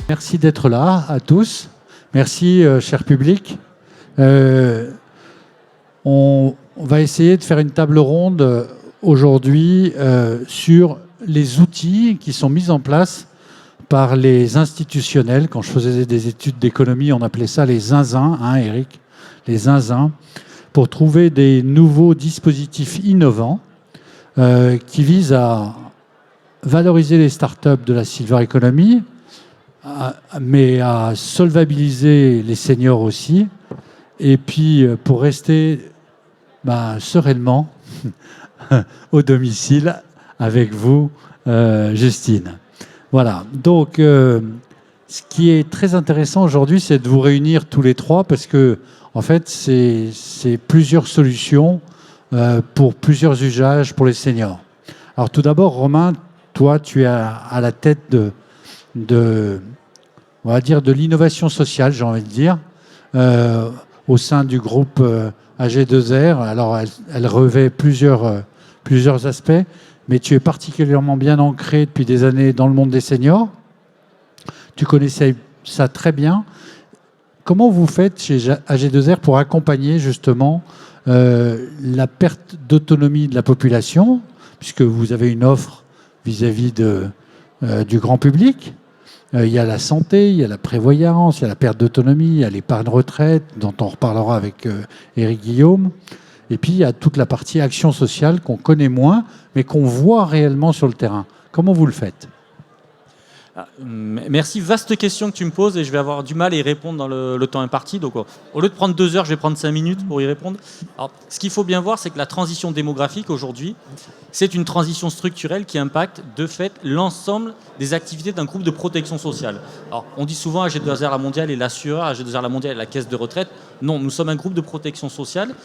Merci d'être là à tous. Merci, cher public. On va essayer de faire une table ronde aujourd'hui sur les outils qui sont mis en place par les institutionnels. Quand je faisais des études d'économie, on appelait ça les zinzins, hein, Eric, les zinzins, pour trouver des nouveaux dispositifs innovants qui visent à valoriser les startups de la silver economy, mais à solvabiliser les seniors aussi, et puis pour rester sereinement au domicile avec vous, Justine. Voilà, donc ce qui est très intéressant aujourd'hui, c'est de vous réunir tous les trois, parce que en fait, c'est plusieurs solutions pour plusieurs usages pour les seniors. Alors tout d'abord, Romain, toi, tu es à la tête on va dire de l'innovation sociale, j'ai envie de dire, au sein du groupe AG2R. Alors, elle revêt plusieurs aspects, mais tu es particulièrement bien ancré depuis des années dans le monde des seniors. Tu connaissais ça très bien. Comment vous faites chez AG2R pour accompagner justement la perte d'autonomie de la population, puisque vous avez une offre vis-à-vis du grand public? Il y a la santé, il y a la prévoyance, il y a la perte d'autonomie, il y a l'épargne retraite, dont on reparlera avec Éric Guillaume. Et puis, il y a toute la partie action sociale qu'on connaît moins, mais qu'on voit réellement sur le terrain. Comment vous le faites ? Merci, vaste question que tu me poses, et je vais avoir du mal à y répondre dans le temps imparti. Donc, au lieu de prendre 2 heures, je vais prendre 5 minutes pour y répondre. Alors, ce qu'il faut bien voir, c'est que la transition démographique aujourd'hui, c'est une transition structurelle qui impacte de fait l'ensemble des activités d'un groupe de protection sociale. Alors, on dit souvent AG2R la mondiale et l'assureur, AG2R la mondiale et la caisse de retraite. Non, nous sommes un groupe de protection sociale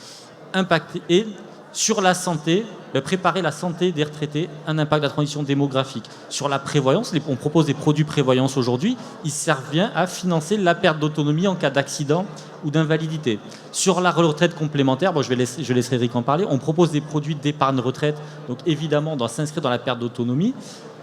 impacté et sur la santé, préparer la santé des retraités, un impact de la transition démographique. Sur la prévoyance, on propose des produits prévoyance aujourd'hui, ils servent bien à financer la perte d'autonomie en cas d'accident ou d'invalidité. Sur la retraite complémentaire, je laisserai Eric en parler, on propose des produits d'épargne retraite, donc évidemment on doit s'inscrire dans la perte d'autonomie.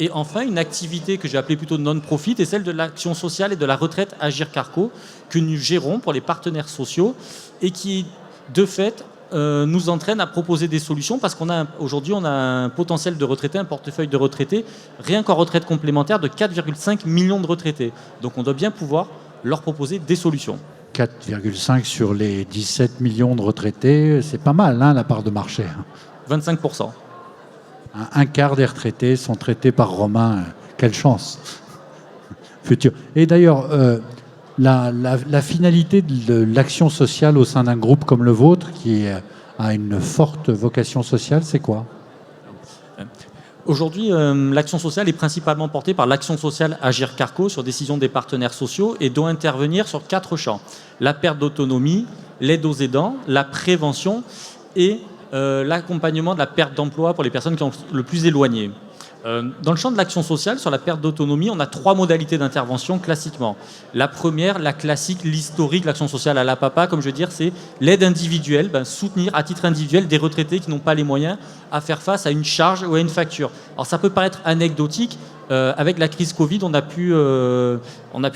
Et enfin, une activité que j'ai appelée plutôt non-profit est celle de l'action sociale et de la retraite Agir Carco, que nous gérons pour les partenaires sociaux et qui, de fait, nous entraîne à proposer des solutions, parce qu'aujourd'hui on a un potentiel de retraités, un portefeuille de retraités, rien qu'en retraite complémentaire, de 4,5 millions de retraités. Donc on doit bien pouvoir leur proposer des solutions. 4,5 sur les 17 millions de retraités, c'est pas mal, hein, la part de marché. 25%. Un quart des retraités sont traités par Romain. Quelle chance. Futur. Et d'ailleurs, la finalité de l'action sociale au sein d'un groupe comme le vôtre, qui a une forte vocation sociale, c'est quoi ? Aujourd'hui, l'action sociale est principalement portée par l'action sociale Agir Carco sur décision des partenaires sociaux et doit intervenir sur 4 champs. La perte d'autonomie, l'aide aux aidants, la prévention et l'accompagnement de la perte d'emploi pour les personnes qui sont le plus éloignées. Dans le champ de l'action sociale, sur la perte d'autonomie, on a 3 modalités d'intervention classiquement. La première, la classique, l'historique, l'action sociale à la papa, comme je veux dire, c'est l'aide individuelle, soutenir à titre individuel des retraités qui n'ont pas les moyens à faire face à une charge ou à une facture. Alors ça peut paraître anecdotique, avec la crise Covid, on a pu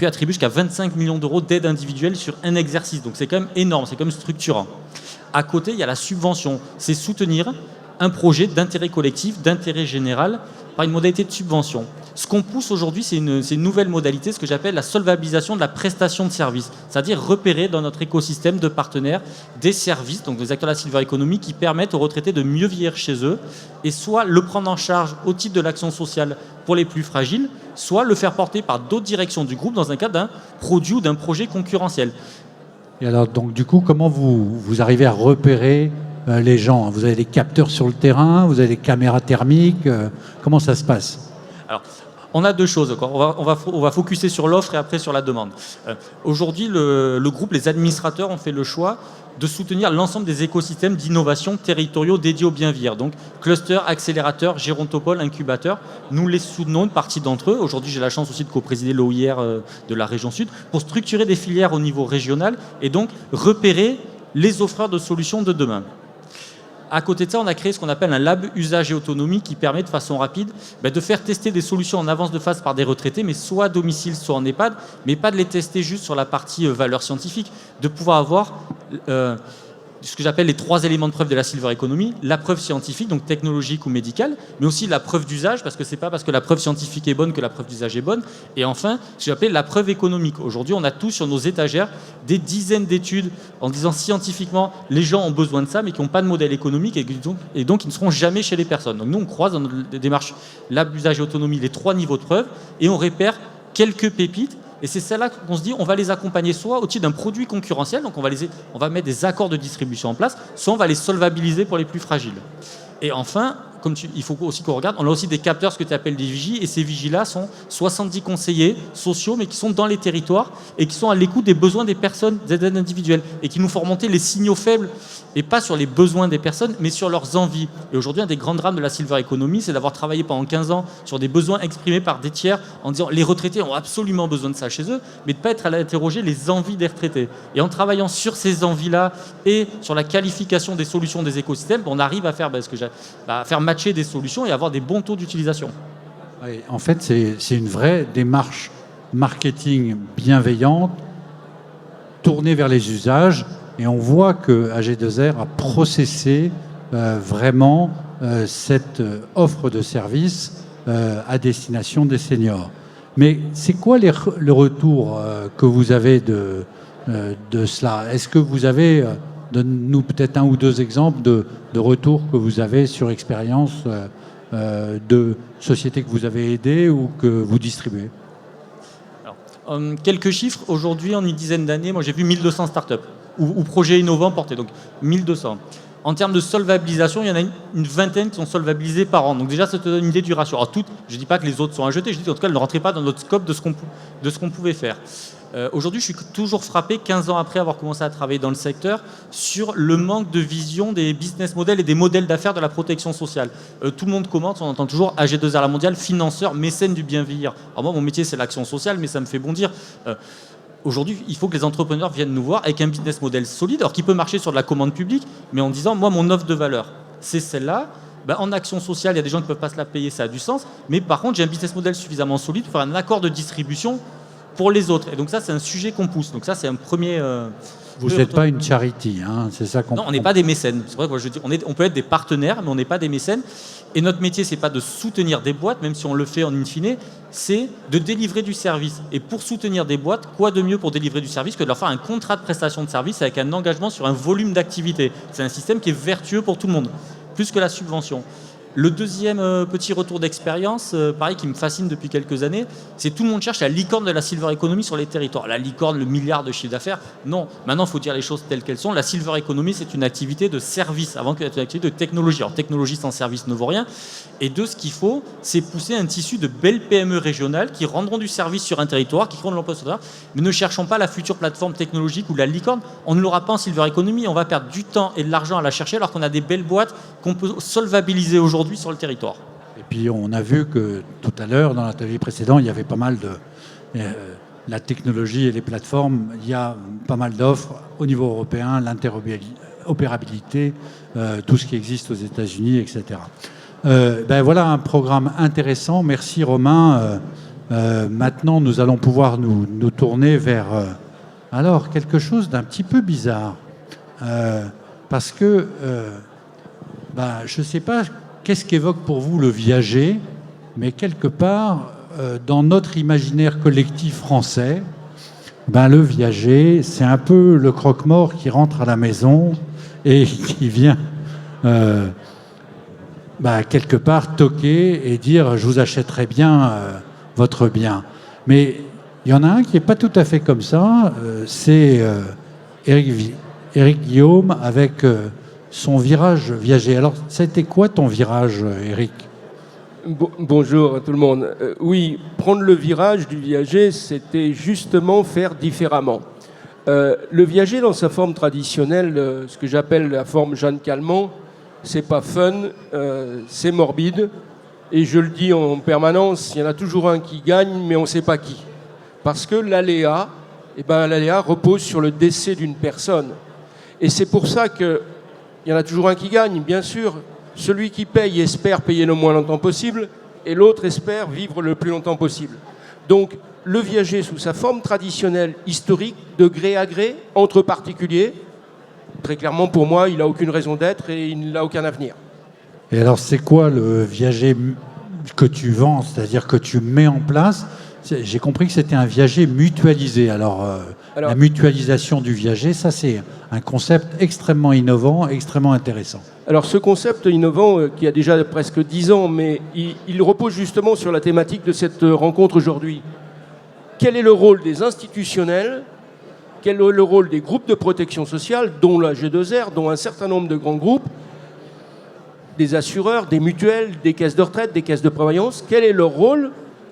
attribuer jusqu'à 25 millions d'euros d'aide individuelle sur un exercice, donc c'est quand même énorme, c'est quand même structurant. À côté, il y a la subvention, c'est soutenir un projet d'intérêt collectif, d'intérêt général, par une modalité de subvention. Ce qu'on pousse aujourd'hui, c'est une nouvelle modalité, ce que j'appelle la solvabilisation de la prestation de services, c'est-à-dire repérer dans notre écosystème de partenaires des services, donc des acteurs de la silver economy, qui permettent aux retraités de mieux vieillir chez eux, et soit le prendre en charge au titre de l'action sociale pour les plus fragiles, soit le faire porter par d'autres directions du groupe dans un cadre d'un produit ou d'un projet concurrentiel. Et alors, donc, du coup, comment vous arrivez à repérer les gens? Vous avez des capteurs sur le terrain, vous avez des caméras thermiques, comment ça se passe? Alors, On a deux choses. On va focuser sur l'offre et après sur la demande. Aujourd'hui, le groupe, les administrateurs ont fait le choix de soutenir l'ensemble des écosystèmes d'innovation territoriaux dédiés au bien vieillir. Donc, cluster, accélérateur, gérontopole, incubateur. Nous les soutenons, une partie d'entre eux. Aujourd'hui, j'ai la chance aussi de co-présider l'OIR de la région Sud pour structurer des filières au niveau régional et donc repérer les offreurs de solutions de demain. À côté de ça, on a créé ce qu'on appelle un lab usage et autonomie qui permet de façon rapide de faire tester des solutions en avance de phase par des retraités, mais soit à domicile, soit en EHPAD, mais pas de les tester juste sur la partie valeur scientifique, de pouvoir avoir ce que j'appelle les 3 éléments de preuve de la silver economy, la preuve scientifique, donc technologique ou médicale, mais aussi la preuve d'usage, parce que c'est pas parce que la preuve scientifique est bonne que la preuve d'usage est bonne, et enfin, ce que j'appelle la preuve économique. Aujourd'hui, on a tous sur nos étagères des dizaines d'études en disant scientifiquement, les gens ont besoin de ça, mais qui n'ont pas de modèle économique et donc ils ne seront jamais chez les personnes. Donc nous, on croise dans notre démarche lab usage et autonomie les 3 niveaux de preuve, et on repère quelques pépites. Et c'est celle-là qu'on se dit, on va les accompagner soit au titre d'un produit concurrentiel, donc on va mettre des accords de distribution en place, soit on va les solvabiliser pour les plus fragiles. Et enfin, il faut aussi qu'on regarde, on a aussi des capteurs, ce que tu appelles des vigies, et ces vigies-là sont 70 conseillers sociaux, mais qui sont dans les territoires et qui sont à l'écoute des besoins des personnes, des aides individuelles, et qui nous font remonter les signaux faibles, et pas sur les besoins des personnes, mais sur leurs envies. Et aujourd'hui, un des grands drames de la silver economy, c'est d'avoir travaillé pendant 15 ans sur des besoins exprimés par des tiers en disant les retraités ont absolument besoin de ça chez eux, mais de ne pas être à interroger les envies des retraités. Et en travaillant sur ces envies-là et sur la qualification des solutions des écosystèmes, on arrive à faire faire matcher des solutions et avoir des bons taux d'utilisation. Oui, en fait, c'est une vraie démarche marketing bienveillante, tournée vers les usages. Et on voit que AG2R a processé vraiment cette offre de service à destination des seniors. Mais c'est quoi le retour que vous avez de cela? Est-ce que vous avez, donne-nous peut-être 1 ou 2 exemples de retours que vous avez sur expérience de sociétés que vous avez aidées ou que vous distribuez? Alors, quelques chiffres. Aujourd'hui, en une dizaine d'années, moi j'ai vu 1200 startups ou projets innovants portés, donc 1200. En termes de solvabilisation, il y en a une vingtaine qui sont solvabilisés par an. Donc déjà, ça te donne une idée du ratio. Alors je ne dis pas que les autres sont à jeter, je dis qu'en tout cas, elles ne rentraient pas dans notre scope de ce qu'on pouvait faire. Aujourd'hui, je suis toujours frappé, 15 ans après avoir commencé à travailler dans le secteur, sur le manque de vision des business models et des modèles d'affaires de la protection sociale. Tout le monde commente, on entend toujours AG2R La Mondiale, financeur, mécène du bien vieillir. Alors moi, mon métier, c'est l'action sociale, mais ça me fait bondir. Aujourd'hui, il faut que les entrepreneurs viennent nous voir avec un business model solide, alors qui peut marcher sur de la commande publique, mais en disant, moi, mon offre de valeur, c'est celle-là. En action sociale, il y a des gens qui ne peuvent pas se la payer, ça a du sens. Mais par contre, j'ai un business model suffisamment solide pour faire un accord de distribution pour les autres. Et donc ça, c'est un sujet qu'on pousse. Donc ça, c'est un premier... Vous n'êtes pas une charity, hein, c'est ça qu'on... Non, on n'est pas des mécènes. C'est vrai que je dis, on peut être des partenaires, mais on n'est pas des mécènes. Et notre métier, c'est pas de soutenir des boîtes, même si on le fait en in fine, c'est de délivrer du service. Et pour soutenir des boîtes, quoi de mieux pour délivrer du service que de leur faire un contrat de prestation de service avec un engagement sur un volume d'activité. C'est un système qui est vertueux pour tout le monde, plus que la subvention. Le deuxième petit retour d'expérience, pareil, qui me fascine depuis quelques années, c'est tout le monde cherche la licorne de la silver economy sur les territoires. La licorne, le milliard de chiffre d'affaires. Non, maintenant, il faut dire les choses telles qu'elles sont. La silver economy, c'est une activité de service avant qu'elle soit une activité de technologie. Alors, technologie sans service ne vaut rien. Et ce qu'il faut, c'est pousser un tissu de belles PME régionales qui rendront du service sur un territoire, qui créeront de l'emploi sur un territoire. Mais ne cherchons pas la future plateforme technologique ou la licorne. On ne l'aura pas en silver economy. On va perdre du temps et de l'argent à la chercher alors qu'on a des belles boîtes qu'on peut solvabiliser aujourd'hui sur le territoire. Et puis on a vu que tout à l'heure, dans l'atelier précédent, il y avait pas mal de... la technologie et les plateformes, il y a pas mal d'offres au niveau européen, l'interopérabilité, tout ce qui existe aux États-Unis, etc. Voilà un programme intéressant. Merci Romain. Maintenant, nous allons pouvoir nous tourner vers alors quelque chose d'un petit peu bizarre. Parce que je ne sais pas qu'est-ce qu'évoque pour vous le viager, mais quelque part, dans notre imaginaire collectif français, le viager, c'est un peu le croque-mort qui rentre à la maison et qui vient quelque part toquer et dire « je vous achèterai bien votre bien ». Mais il y en a un qui n'est pas tout à fait comme ça, c'est Éric Guillaume avec... son virage viager. Alors, ça a été quoi ton virage, Éric ? Bonjour à tout le monde. Oui, prendre le virage du viager, c'était justement faire différemment. Le viager, dans sa forme traditionnelle, ce que j'appelle la forme Jeanne Calment, c'est pas fun, c'est morbide. Et je le dis en permanence, il y en a toujours un qui gagne, mais on ne sait pas qui. Parce que l'aléa, l'aléa repose sur le décès d'une personne. Et c'est pour ça qu'il y en a toujours un qui gagne, bien sûr. Celui qui paye espère payer le moins longtemps possible, et l'autre espère vivre le plus longtemps possible. Donc, le viager, sous sa forme traditionnelle, historique, de gré à gré, entre particuliers, très clairement, pour moi, il n'a aucune raison d'être et il n'a aucun avenir. Et alors, c'est quoi le viager que tu vends, c'est-à-dire que tu mets en place? J'ai compris que c'était un viager mutualisé. Alors, la mutualisation du viager, ça, c'est un concept extrêmement innovant, extrêmement intéressant. Alors, ce concept innovant, qui a déjà presque 10 ans, mais il repose justement sur la thématique de cette rencontre aujourd'hui. Quel est le rôle des institutionnels? Quel est le rôle des groupes de protection sociale, dont la G2R, dont un certain nombre de grands groupes, des assureurs, des mutuelles, des caisses de retraite, des caisses de prévoyance? Quel est leur rôle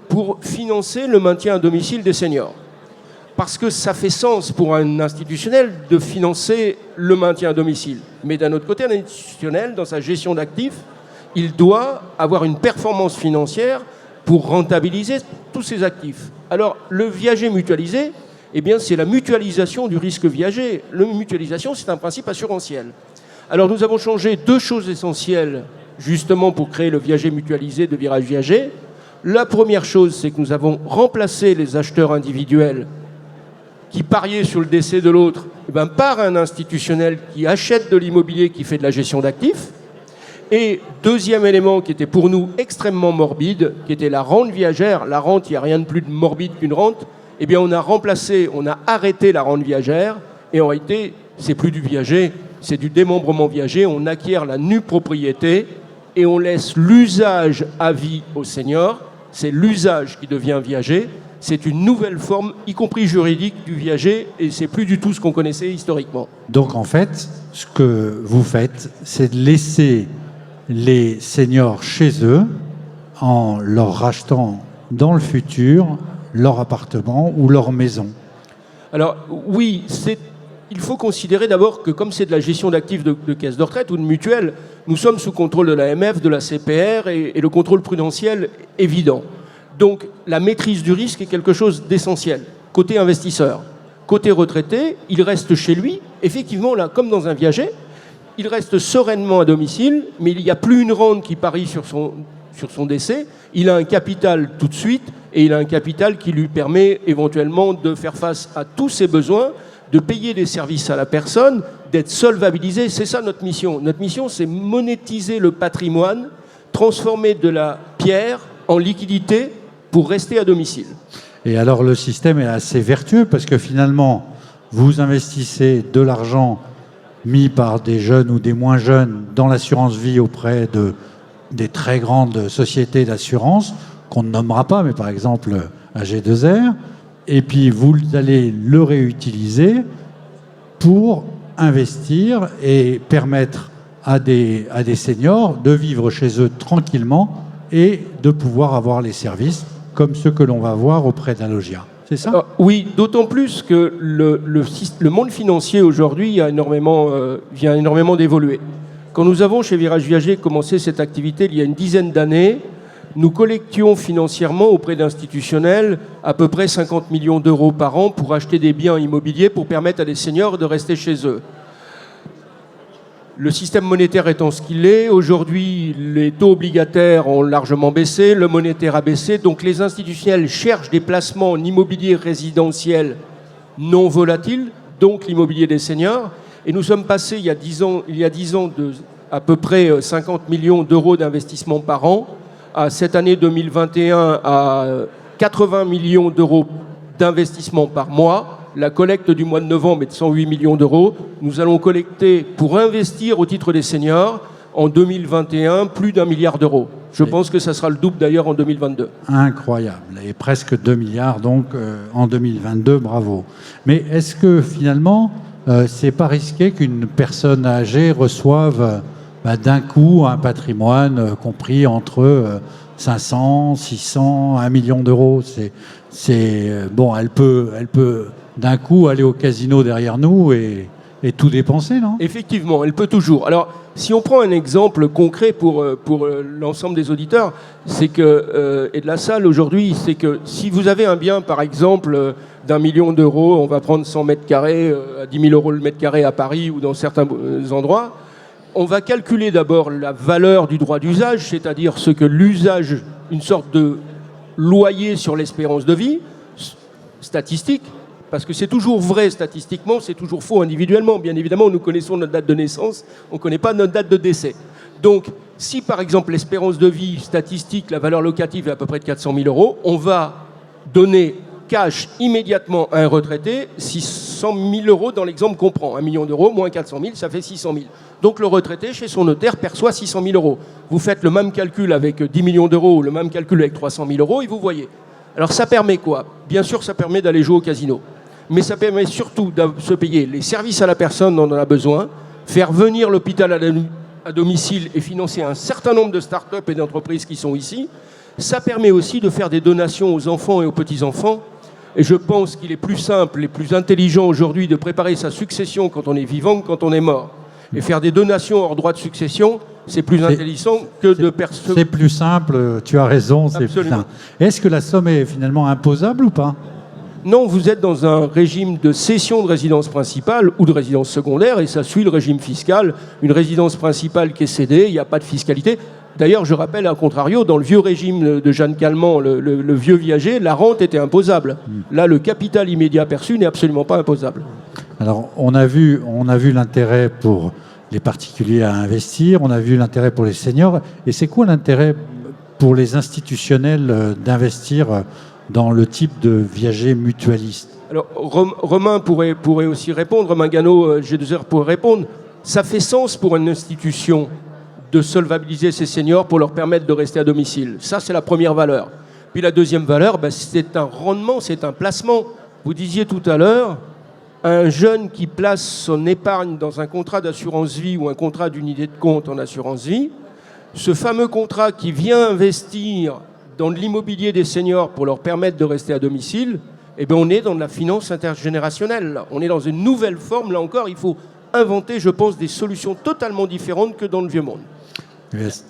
pour financer le maintien à domicile des seniors? Parce que ça fait sens pour un institutionnel de financer le maintien à domicile. Mais d'un autre côté, un institutionnel, dans sa gestion d'actifs, il doit avoir une performance financière pour rentabiliser tous ses actifs. Alors, le viager mutualisé, eh bien, c'est la mutualisation du risque viager. La mutualisation, c'est un principe assurantiel. Alors, nous avons changé 2 choses essentielles, justement, pour créer le viager mutualisé de Virage Viager. La première chose, c'est que nous avons remplacé les acheteurs individuels qui pariaient sur le décès de l'autre par un institutionnel qui achète de l'immobilier, qui fait de la gestion d'actifs. Et deuxième élément qui était pour nous extrêmement morbide, qui était la rente viagère. La rente, il n'y a rien de plus morbide qu'une rente. Eh bien, on a arrêté la rente viagère. Et en réalité, c'est plus du viager, c'est du démembrement viager. On acquiert la nue propriété et on laisse l'usage à vie aux seniors. C'est l'usage qui devient viager. C'est une nouvelle forme, y compris juridique, du viager, et c'est plus du tout ce qu'on connaissait historiquement. Donc en fait, ce que vous faites, c'est de laisser les seniors chez eux en leur rachetant dans le futur leur appartement ou leur maison. Alors oui, il faut considérer d'abord que comme c'est de la gestion d'actifs de caisse de retraite ou de mutuelle, nous sommes sous contrôle de l'AMF, de la CPR et le contrôle prudentiel évident. Donc la maîtrise du risque est quelque chose d'essentiel. Côté investisseur, côté retraité, il reste chez lui, effectivement là, comme dans un viager, il reste sereinement à domicile, mais il n'y a plus une rente qui parie sur son décès. Il a un capital tout de suite et il a un capital qui lui permet éventuellement de faire face à tous ses besoins, de payer des services à la personne, d'être solvabilisé. C'est ça notre mission. Notre mission, c'est monétiser le patrimoine, transformer de la pierre en liquidité pour rester à domicile. Et alors le système est assez vertueux parce que finalement, vous investissez de l'argent mis par des jeunes ou des moins jeunes dans l'assurance vie auprès des très grandes sociétés d'assurance, qu'on ne nommera pas, mais par exemple AG2R, et puis vous allez le réutiliser pour investir et permettre à des seniors de vivre chez eux tranquillement et de pouvoir avoir les services comme ceux que l'on va voir auprès d'un Logia. C'est ça ? Oui, d'autant plus que le monde financier aujourd'hui vient énormément d'évoluer. Quand nous avons chez Virage Viager commencé cette activité il y a une dizaine d'années, nous collections financièrement auprès d'institutionnels à peu près 50 millions d'euros par an pour acheter des biens immobiliers pour permettre à des seniors de rester chez eux. Le système monétaire étant ce qu'il est, aujourd'hui, les taux obligataires ont largement baissé, le monétaire a baissé, donc les institutionnels cherchent des placements en immobilier résidentiel non volatiles, donc l'immobilier des seniors. Et nous sommes passés, il y a 10 ans, de à peu près 50 millions d'euros d'investissement par an, à cette année 2021 à 80 millions d'euros d'investissement par mois. La collecte du mois de novembre est de 108 millions d'euros. Nous allons collecter pour investir au titre des seniors en 2021 plus d'1 milliard d'euros. Je pense que ça sera le double d'ailleurs en 2022. Incroyable. Et presque 2 milliards donc en 2022, bravo. Mais est-ce que finalement, c'est pas risqué qu'une personne âgée reçoive d'un coup un patrimoine compris entre 500, 600, 1 million d'euros. Bon, elle peut d'un coup aller au casino derrière nous et tout dépenser, non? Effectivement, elle peut toujours. Alors, si on prend un exemple concret pour l'ensemble des auditeurs, c'est que, et de la salle aujourd'hui, c'est que si vous avez un bien, par exemple, d'1 million d'euros, on va prendre 100 mètres carrés, à 10 000 euros le mètre carré à Paris ou dans certains endroits, on va calculer d'abord la valeur du droit d'usage, c'est-à-dire ce que l'usage, une sorte de loyer sur l'espérance de vie, statistique, parce que c'est toujours vrai statistiquement, c'est toujours faux individuellement. Bien évidemment, nous connaissons notre date de naissance, on ne connaît pas notre date de décès. Donc, si par exemple l'espérance de vie statistique, la valeur locative est à peu près de 400 000 euros, on va donner cash immédiatement à un retraité 600 000 euros dans l'exemple qu'on prend. 1 million d'euros moins 400 000, ça fait 600 000. Donc le retraité, chez son notaire, perçoit 600 000 euros. Vous faites le même calcul avec 10 millions d'euros ou le même calcul avec 300 000 euros et vous voyez. Alors ça permet quoi? Bien sûr, ça permet d'aller jouer au casino. Mais ça permet surtout de se payer les services à la personne dont on a besoin, faire venir l'hôpital à domicile et financer un certain nombre de start-up et d'entreprises qui sont ici. Ça permet aussi de faire des donations aux enfants et aux petits-enfants. Et je pense qu'il est plus simple et plus intelligent aujourd'hui de préparer sa succession quand on est vivant que quand on est mort. Et faire des donations hors droit de succession, c'est plus intelligent que de percevoir. C'est plus simple, tu as raison. Absolument. Est-ce que la somme est finalement imposable ou pas? Non, vous êtes dans un régime de cession de résidence principale ou de résidence secondaire et ça suit le régime fiscal. Une résidence principale qui est cédée, il n'y a pas de fiscalité. D'ailleurs, je rappelle, à contrario, dans le vieux régime de Jeanne Calment, le vieux viager, la rente était imposable. Là, le capital immédiat perçu n'est absolument pas imposable. Alors, on a vu l'intérêt pour les particuliers à investir, on a vu l'intérêt pour les seniors. Et c'est quoi l'intérêt pour les institutionnels d'investir dans le type de viager mutualiste? Alors, Romain pourrait aussi répondre, Romain Gano, G2R pourrait répondre. Ça fait sens pour une institution de solvabiliser ces seniors pour leur permettre de rester à domicile. Ça, c'est la première valeur. Puis la deuxième valeur, c'est un rendement, c'est un placement. Vous disiez tout à l'heure, un jeune qui place son épargne dans un contrat d'assurance vie ou un contrat d'unité de compte en assurance vie, ce fameux contrat qui vient investir dans l'immobilier des seniors pour leur permettre de rester à domicile, eh bien on est dans de la finance intergénérationnelle. Là. On est dans une nouvelle forme. Là encore, il faut inventer, je pense, des solutions totalement différentes que dans le vieux monde.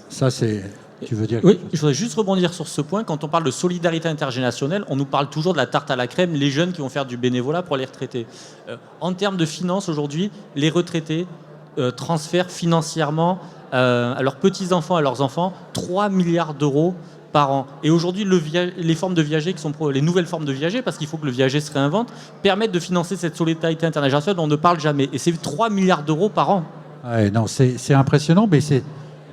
Ça, c'est... Tu veux dire? Oui, je voudrais juste rebondir sur ce point. Quand on parle de solidarité intergénérationnelle, on nous parle toujours de la tarte à la crème, les jeunes qui vont faire du bénévolat pour les retraités. En termes de finances, aujourd'hui, les retraités transfèrent financièrement à leurs petits-enfants, à leurs enfants, 3 milliards d'euros par an. Et aujourd'hui, les formes de viager qui sont les nouvelles formes de viager, parce qu'il faut que le viager se réinvente, permettent de financer cette solidarité intergénérationnelle dont on ne parle jamais. Et c'est 3 milliards d'euros par an. Ouais, non, c'est impressionnant, mais c'est...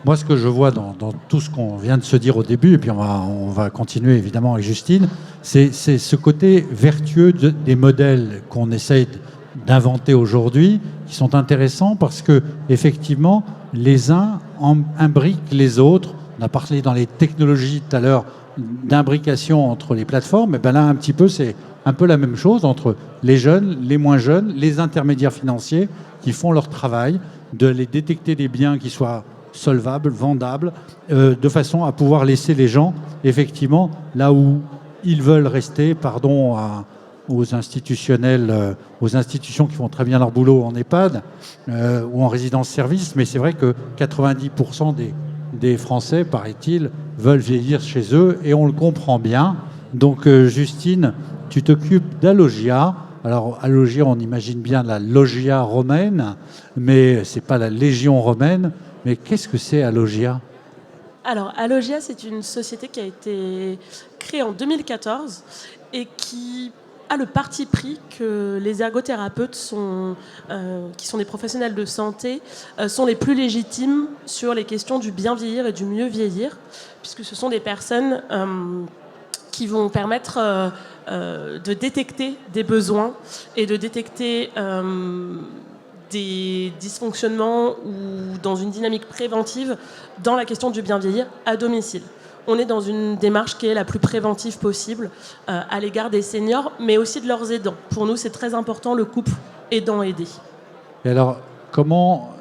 Moi, ce que je vois dans tout ce qu'on vient de se dire au début, et puis on va continuer évidemment avec Justine, c'est ce côté vertueux des modèles qu'on essaye d'inventer aujourd'hui, qui sont intéressants parce que effectivement, les uns imbriquent les autres. On a parlé dans les technologies tout à l'heure d'imbrication entre les plateformes, et ben là un petit peu c'est un peu la même chose entre les jeunes, les moins jeunes, les intermédiaires financiers qui font leur travail, de les détecter des biens qui soient solvables, vendables, de façon à pouvoir laisser les gens, effectivement, là où ils veulent rester, pardon aux institutionnels, aux institutions qui font très bien leur boulot en EHPAD ou en résidence-service, mais c'est vrai que 90% des Français, paraît-il, veulent vieillir chez eux, et on le comprend bien. Donc, Justine, tu t'occupes d'Alogia. Alors, à Logia, on imagine bien la Logia romaine, mais c'est pas la Légion romaine. Mais qu'est-ce que c'est Alogia? Alors, Alogia, c'est une société qui a été créée en 2014 et qui a le parti pris que les ergothérapeutes qui sont des professionnels de santé sont les plus légitimes sur les questions du bien vieillir et du mieux vieillir, puisque ce sont des personnes qui vont permettre de détecter des besoins et de détecter des dysfonctionnements ou dans une dynamique préventive dans la question du bien vieillir à domicile. On est dans une démarche qui est la plus préventive possible à l'égard des seniors, mais aussi de leurs aidants. Pour nous, c'est très important, le couple aidant-aidé. Et alors, comment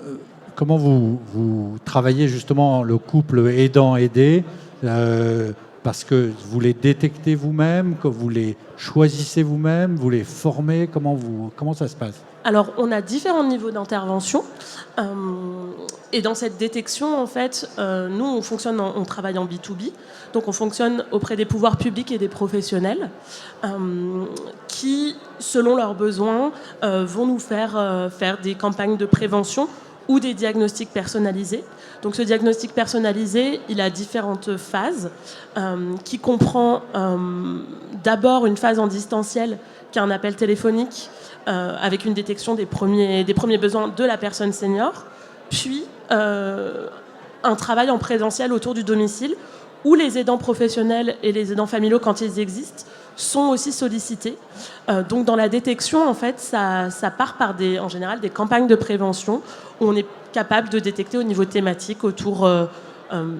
vous travaillez justement le couple aidant-aidé parce que vous les détectez vous-même, que vous les choisissez vous-même, vous les formez, comment ça se passe? Alors, on a différents niveaux d'intervention. Et dans cette détection, en fait, nous, on travaille en B2B. Donc, on fonctionne auprès des pouvoirs publics et des professionnels qui, selon leurs besoins, vont nous faire des campagnes de prévention ou des diagnostics personnalisés. Donc, ce diagnostic personnalisé, il a différentes phases qui comprend d'abord une phase en distanciel qui est un appel téléphonique avec une détection des premiers besoins de la personne senior, puis un travail en présentiel autour du domicile où les aidants professionnels et les aidants familiaux, quand ils existent, sont aussi sollicités. Donc dans la détection, en fait, ça part par en général des campagnes de prévention où on est capable de détecter au niveau thématique autour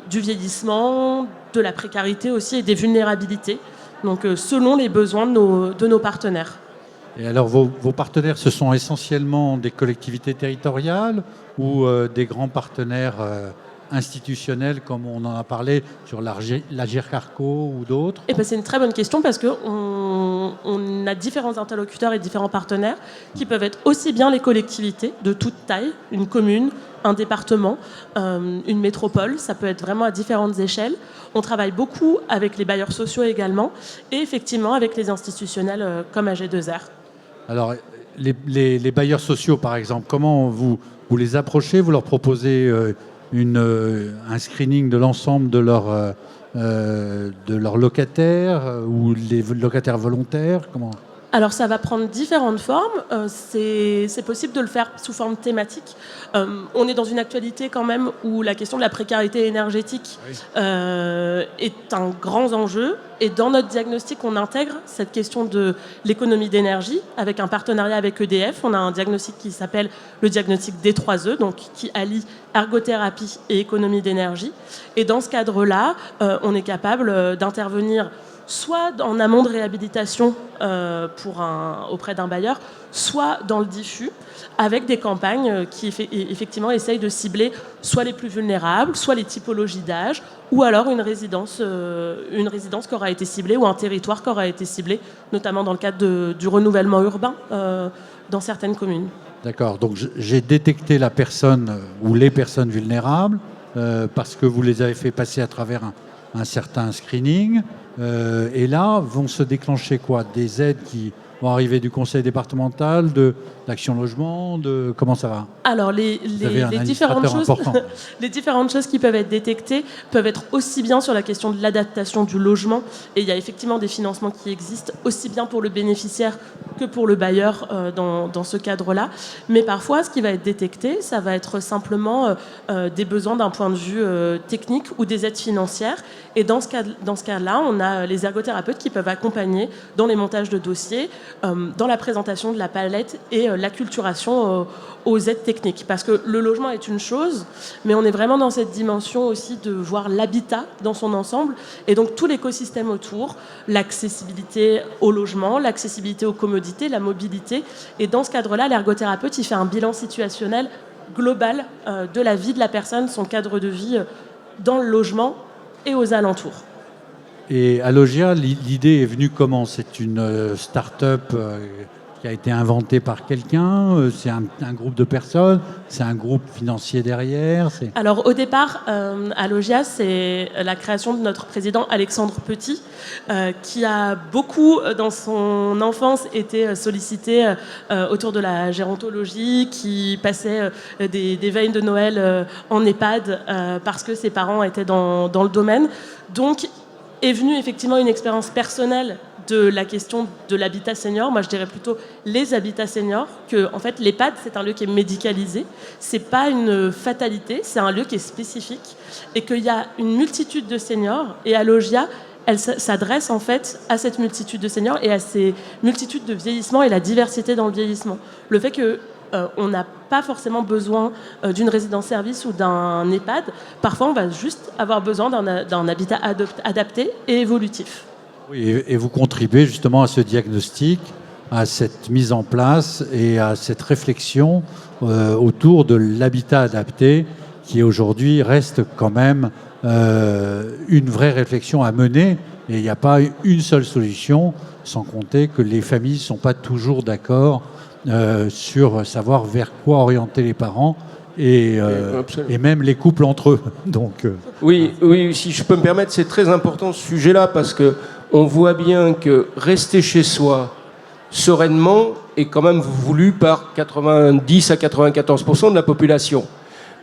du vieillissement, de la précarité aussi et des vulnérabilités, donc selon les besoins de nos partenaires. Et alors, vos partenaires, ce sont essentiellement des collectivités territoriales ou des grands partenaires institutionnels, comme on en a parlé sur l'Agir Carco ou d'autres? Eh ben, c'est une très bonne question parce qu'on a différents interlocuteurs et différents partenaires qui peuvent être aussi bien les collectivités de toute taille, une commune, un département, une métropole, ça peut être vraiment à différentes échelles. On travaille beaucoup avec les bailleurs sociaux également et effectivement avec les institutionnels comme AG2R. Alors, les bailleurs sociaux, par exemple, comment vous les approchez? Vous leur proposez un screening de l'ensemble de leurs locataires ou les locataires volontaires? Comment? Alors ça va prendre différentes formes. C'est possible de le faire sous forme thématique. On est dans une actualité quand même où la question de la précarité énergétique est un grand enjeu. Et dans notre diagnostic, on intègre cette question de l'économie d'énergie avec un partenariat avec EDF. On a un diagnostic qui s'appelle le diagnostic D3E, donc qui allie ergothérapie et économie d'énergie. Et dans ce cadre-là, on est capable d'intervenir soit en amont de réhabilitation auprès d'un bailleur, soit dans le diffus, avec des campagnes qui effectivement essayent de cibler soit les plus vulnérables, soit les typologies d'âge, ou alors une résidence qui aura été ciblée ou un territoire qui aura été ciblé, notamment dans le cadre du renouvellement urbain dans certaines communes. D'accord, donc j'ai détecté la personne ou les personnes vulnérables parce que vous les avez fait passer à travers un certain screening. Et là, vont se déclencher quoi? Des aides qui vont arriver du conseil départemental, de l'Action Logement, comment ça va? Alors, les différentes choses qui peuvent être détectées peuvent être aussi bien sur la question de l'adaptation du logement, et il y a effectivement des financements qui existent, aussi bien pour le bénéficiaire que pour le bailleur dans ce cadre-là. Mais parfois, ce qui va être détecté, ça va être simplement des besoins d'un point de vue technique ou des aides financières. Et dans ce cas-là, on a les ergothérapeutes qui peuvent accompagner dans les montages de dossiers, dans la présentation de la palette et l'acculturation aux aides techniques. Parce que le logement est une chose, mais on est vraiment dans cette dimension aussi de voir l'habitat dans son ensemble, et donc tout l'écosystème autour, l'accessibilité au logement, l'accessibilité aux commodités, la mobilité. Et dans ce cadre-là, l'ergothérapeute, il fait un bilan situationnel global de la vie de la personne, son cadre de vie dans le logement et aux alentours. Et à Logia, l'idée est venue comment? C'est une start-up qui a été inventée par quelqu'un? C'est un groupe de personnes? C'est un groupe financier derrière? Alors au départ, à Logia, c'est la création de notre président Alexandre Petit, qui a beaucoup, dans son enfance, été sollicité autour de la gérontologie, qui passait des veilles de Noël en EHPAD parce que ses parents étaient dans le domaine. Donc est venue effectivement une expérience personnelle de la question de l'habitat senior. Moi, je dirais plutôt les habitats seniors, que en fait, l'EHPAD, c'est un lieu qui est médicalisé. C'est pas une fatalité, c'est un lieu qui est spécifique et qu'il y a une multitude de seniors. Et à Logia, elle s'adresse en fait à cette multitude de seniors et à ces multitudes de vieillissement et la diversité dans le vieillissement. Le fait que on n'a pas forcément besoin d'une résidence-service ou d'un EHPAD. Parfois, on va juste avoir besoin d'un habitat adapté et évolutif. Oui, et vous contribuez justement à ce diagnostic, à cette mise en place et à cette réflexion autour de l'habitat adapté qui aujourd'hui reste quand même une vraie réflexion à mener. Et il n'y a pas une seule solution, sans compter que les familles ne sont pas toujours d'accord sur savoir vers quoi orienter les parents et même les couples entre eux. Donc, oui, si je peux me permettre, c'est très important ce sujet-là parce qu'on voit bien que rester chez soi sereinement est quand même voulu par 90 à 94% de la population.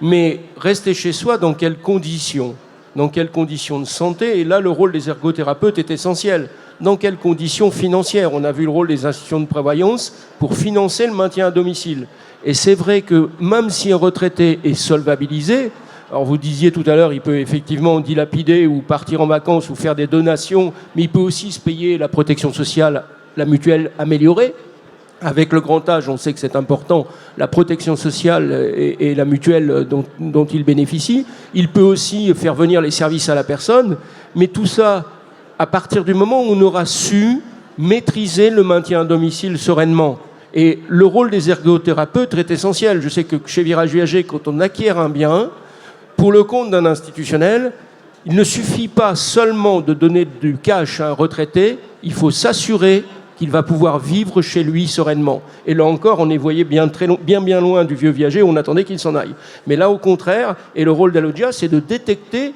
Mais rester chez soi, dans quelles conditions ? Dans quelles conditions de santé ? Et là, le rôle des ergothérapeutes est essentiel. Dans quelles conditions financières ? On a vu le rôle des institutions de prévoyance pour financer le maintien à domicile. Et c'est vrai que même si un retraité est solvabilisé, alors vous disiez tout à l'heure, il peut effectivement dilapider ou partir en vacances ou faire des donations, mais il peut aussi se payer la protection sociale, la mutuelle améliorée. Avec le grand âge, on sait que c'est important, la protection sociale et la mutuelle dont il bénéficie. Il peut aussi faire venir les services à la personne, mais tout ça, à partir du moment où on aura su maîtriser le maintien à domicile sereinement. Et le rôle des ergothérapeutes est essentiel. Je sais que chez Virage Viager, quand on acquiert un bien, pour le compte d'un institutionnel, il ne suffit pas seulement de donner du cash à un retraité, il faut s'assurer qu'il va pouvoir vivre chez lui sereinement. Et là encore, on est voyé bien loin du vieux viager, on attendait qu'il s'en aille. Mais là, au contraire, et le rôle d'Alogia, c'est de détecter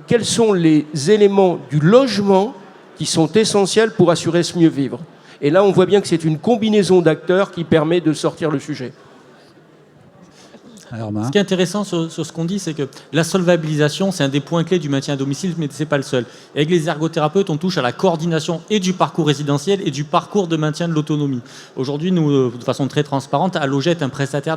quels sont les éléments du logement qui sont essentiels pour assurer ce mieux vivre. Et là, on voit bien que c'est une combinaison d'acteurs qui permet de sortir le sujet. Ce qui est intéressant sur ce qu'on dit, c'est que la solvabilisation, c'est un des points clés du maintien à domicile, mais ce n'est pas le seul. Et avec les ergothérapeutes, on touche à la coordination et du parcours résidentiel et du parcours de maintien de l'autonomie. Aujourd'hui, nous, de façon très transparente, Alogia est un prestataire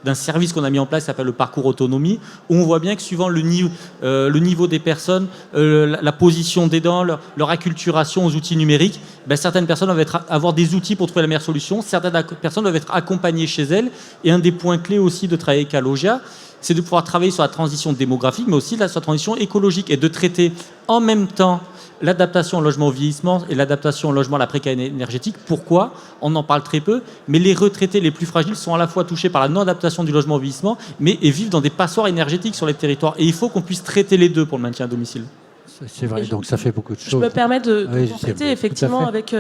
d'un service qu'on a mis en place qui s'appelle le parcours autonomie, où on voit bien que suivant le niveau des personnes, la position des dents, leur acculturation aux outils numériques, certaines personnes doivent avoir des outils pour trouver la meilleure solution, certaines personnes doivent être accompagnées chez elles. Et un des points clés aussi de travailler avec Alogia, c'est de pouvoir travailler sur la transition démographique, mais aussi sur la transition écologique et de traiter en même temps l'adaptation au logement au vieillissement et l'adaptation au logement à la précarité énergétique. Pourquoi ? On en parle très peu, mais les retraités les plus fragiles sont à la fois touchés par la non-adaptation du logement au vieillissement, et vivent dans des passoires énergétiques sur les territoires. Et il faut qu'on puisse traiter les deux pour le maintien à domicile. C'est vrai, donc ça fait beaucoup de choses. Je me permets de compléter, effectivement, avec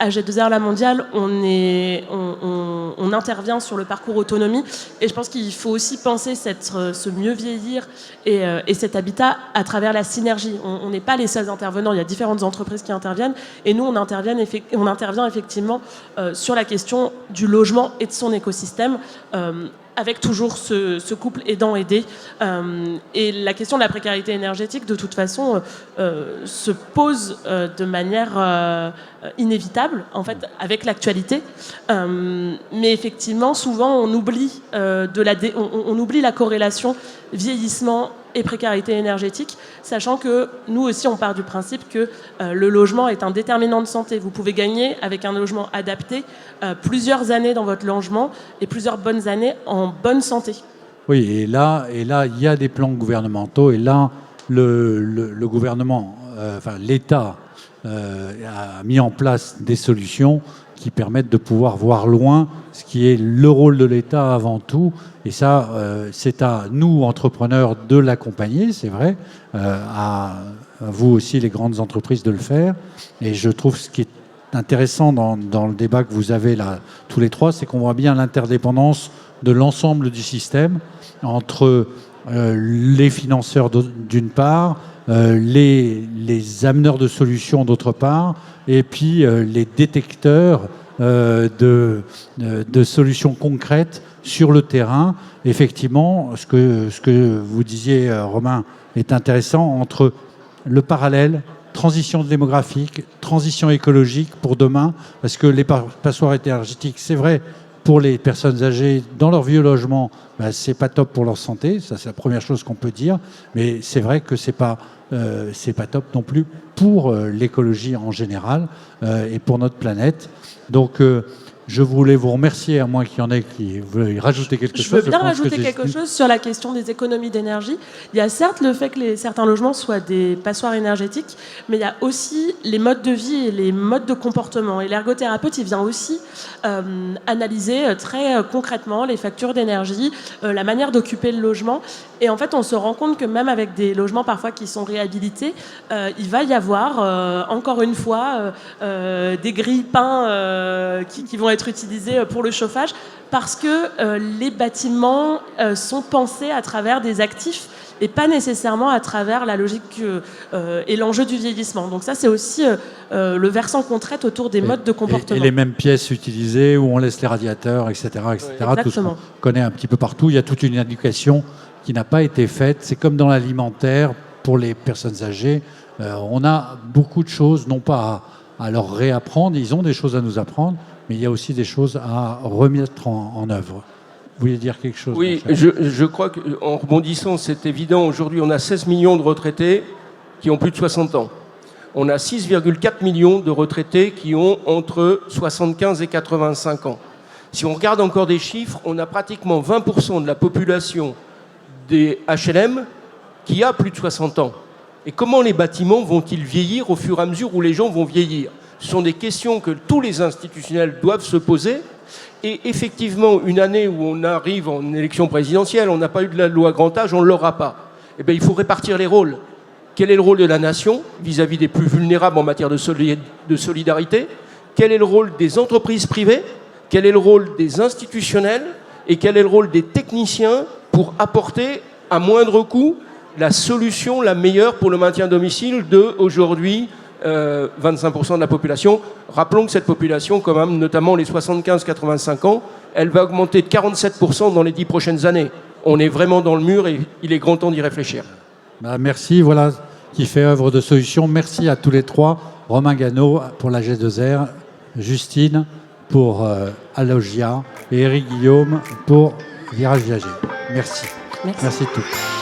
AG2R La Mondiale, on intervient sur le parcours autonomie, et je pense qu'il faut aussi penser ce mieux vieillir et cet habitat à travers la synergie. On n'est pas les seuls intervenants, il y a différentes entreprises qui interviennent, et nous, on intervient effectivement sur la question du logement et de son écosystème, avec toujours ce couple aidant-aidé. Et la question de la précarité énergétique, de toute façon, se pose de manière inévitable, en fait, avec l'actualité. Mais effectivement, souvent, on oublie la corrélation vieillissement et précarité énergétique, sachant que nous aussi, on part du principe que le logement est un déterminant de santé. Vous pouvez gagner, avec un logement adapté, plusieurs années dans votre logement et plusieurs bonnes années en bonne santé. Oui, et là, il y a des plans gouvernementaux, et là, le gouvernement, l'État a mis en place des solutions qui permettent de pouvoir voir loin, ce qui est le rôle de l'État avant tout. Et ça, c'est à nous, entrepreneurs, de l'accompagner, c'est vrai, à vous aussi, les grandes entreprises, de le faire. Et je trouve ce qui est intéressant dans le débat que vous avez là, tous les trois, c'est qu'on voit bien l'interdépendance de l'ensemble du système entre les financeurs d'une part, les ameneurs de solutions d'autre part, et puis les détecteurs de solutions concrètes sur le terrain. Effectivement, ce que vous disiez, Romain, est intéressant entre le parallèle transition démographique, transition écologique pour demain, parce que les passoires énergétiques, c'est vrai, pour les personnes âgées dans leur vieux logement, c'est pas top pour leur santé, ça c'est la première chose qu'on peut dire, mais c'est vrai que c'est pas top non plus pour l'écologie en général et pour notre planète. Donc Je voulais vous remercier, à moins qu'il y en ait qui veuillent rajouter quelque chose. Je veux bien pense rajouter que quelque chose sur la question des économies d'énergie. Il y a certes le fait que certains logements soient des passoires énergétiques, mais il y a aussi les modes de vie et les modes de comportement. Et l'ergothérapeute, il vient aussi analyser très concrètement les factures d'énergie, la manière d'occuper le logement. Et en fait, on se rend compte que même avec des logements parfois qui sont réhabilités, il va y avoir, encore une fois, des grilles peints qui vont être utilisés pour le chauffage, parce que les bâtiments sont pensés à travers des actifs et pas nécessairement à travers la logique et l'enjeu du vieillissement. Donc ça, c'est aussi le versant qu'on traite autour des modes de comportement. Et les mêmes pièces utilisées, où on laisse les radiateurs, etc. Tout ce qu'on connaît un petit peu partout. Il y a toute une éducation qui n'a pas été faite. C'est comme dans l'alimentaire, pour les personnes âgées. On a beaucoup de choses, non pas à leur réapprendre, ils ont des choses à nous apprendre, mais il y a aussi des choses à remettre en œuvre. Vous vouliez dire quelque chose? Oui, je crois qu'en rebondissant, c'est évident. Aujourd'hui, on a 16 millions de retraités qui ont plus de 60 ans. On a 6,4 millions de retraités qui ont entre 75 et 85 ans. Si on regarde encore des chiffres, on a pratiquement 20% de la population des HLM qui a plus de 60 ans. Et comment les bâtiments vont-ils vieillir au fur et à mesure où les gens vont vieillir? Ce sont des questions que tous les institutionnels doivent se poser. Et effectivement, une année où on arrive en élection présidentielle, on n'a pas eu de la loi grand âge, on ne l'aura pas. Eh bien, il faut répartir les rôles. Quel est le rôle de la nation vis-à-vis des plus vulnérables en matière de solidarité? Quel est le rôle des entreprises privées? Quel est le rôle des institutionnels? Et quel est le rôle des techniciens pour apporter à moindre coût la solution la meilleure pour le maintien à domicile de, aujourd'hui, 25% de la population. Rappelons que cette population, quand même, notamment les 75-85 ans, elle va augmenter de 47% dans les 10 prochaines années. On est vraiment dans le mur et il est grand temps d'y réfléchir. Merci, voilà qui fait œuvre de solution. Merci à tous les trois. Romain Gano pour la G2R, Justine pour Alogia et Eric Guillaume pour Virage Viager. Merci. Merci de tout.